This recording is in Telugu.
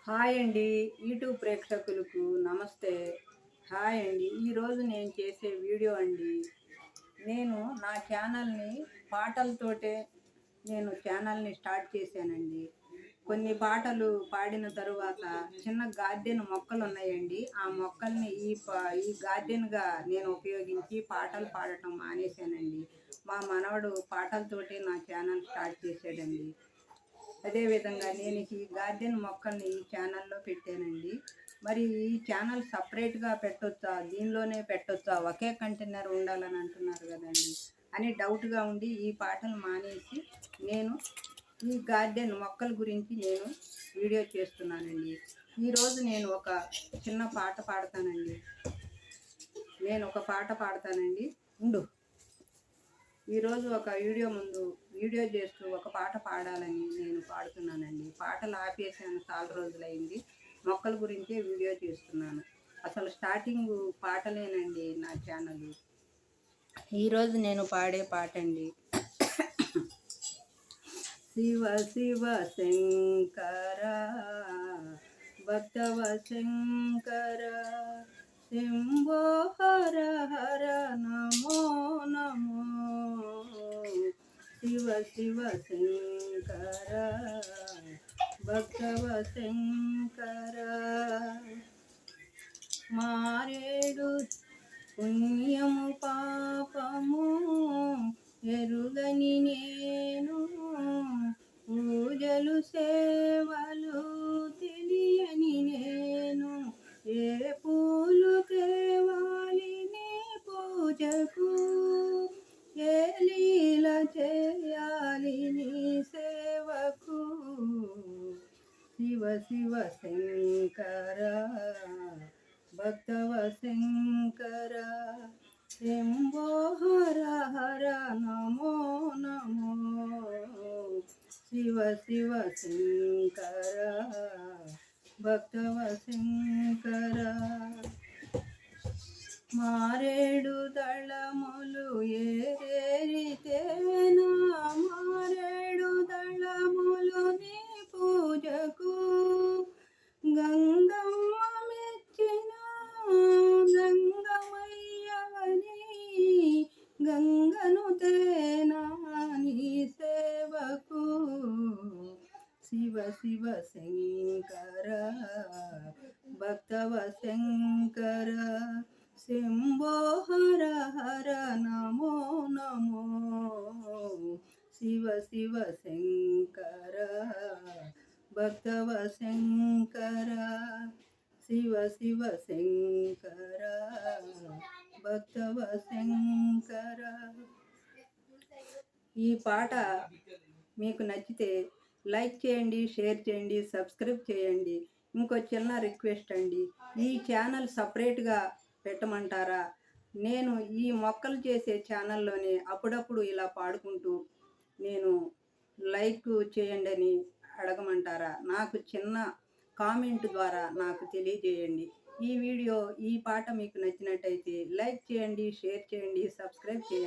హాయ్ అండి. యూట్యూబ్ ప్రేక్షకులకు నమస్తే. హాయ్ అండి. ఈరోజు నేను చేసే వీడియో అండి. నేను నా ఛానల్‌ని పాటలతోటే ఛానల్‌ని స్టార్ట్ చేశానండి. కొన్ని పాటలు పాడిన తరువాత చిన్న గార్డెన్ మొక్కలున్నాయండి. ఆ మొక్కల్ని ఈ గార్డెన్‌గా నేను ఉపయోగించి పాటలు పాడటం మానేశానండి. మా మనవడు పాటలతోటే నా ఛానల్ స్టార్ట్ చేశాడండి. అదేవిధంగా నేను ఈ గార్డెన్ మొక్కల్ని ఈ ఛానల్లో పెట్టానండి. మరి ఈ ఛానల్ సపరేట్‌గా పెట్టొచ్చా? దీనిలోనే పెట్టొచ్చా? ఒకే కంటైనర్ ఉండాలని అంటున్నారు గదండీ! అని డౌట్‌గా ఉండి ఈ పాటలు మానేసి నేను ఈ గార్డెన్ మొక్కల గురించి వీడియో చేస్తున్నానండి. ఈరోజు నేను ఒక చిన్న పాట పాడతానండి. నేనొక పాట పాడతానండి. ఉండు. ఈరోజు ఒక వీడియో చేస్తూ ఒక పాట పాడాలని నేను పాడుతున్నానండి. పాటలు ఆపేసాను చాలా రోజులైంది. మొక్కల గురించే వీడియో చేస్తున్నాను. అసలు స్టార్టింగు పాటలేనండి నా ఛానలు. ఈరోజు నేను పాడే పాటండి. శివ శివ శంకర భక్తవ శంకర శంభో హర హర నమో నమో శివ శివ శంకర భక్తవ శంకర మారేడు పుణ్యము పాపము ఎరుగని నేను పూజలు సేవలు తెలియని నేను ఏ పూలు తేవాలి నీ పూజకు ఏ లీల చేయాలి నీ సేవకు శివ శివ శంకర భక్తవ శంకర శంభో హర హర నమో నమో శివ శివ శంకర భక్తవ శంకర మారేడు దళములు ఏరేరితేనా మారేడు దళములు నీ పూజకు గంగమ్మ మెచ్చిన గంగమయ్యవని గంగను తేనా నీ సేవకు శివ శివ శంకర భక్తవ శంకర శంభో హర హర నమో నమో శివ శివ శంకర భక్తవ శంకర శివ శివ శంకర భక్తవ శంకర. ఈ పాట మీకు నచ్చితే లైక్ చేయండి, షేర్ చేయండి, సబ్స్క్రైబ్ చేయండి. ఇంకో చిన్న రిక్వెస్ట్ అండి, ఈ ఛానల్ సపరేట్గా పెట్టమంటారా? నేను ఈ మొక్కలు చేసే ఛానల్లోనే అప్పుడప్పుడు ఇలా పాడుకుంటూ నేను లైక్ చేయండి అని అడగమంటారా? నాకు చిన్న కామెంట్ ద్వారా నాకు తెలియజేయండి. ఈ పాట మీకు నచ్చినట్టయితే లైక్ చేయండి, షేర్ చేయండి, సబ్స్క్రైబ్ చేయండి.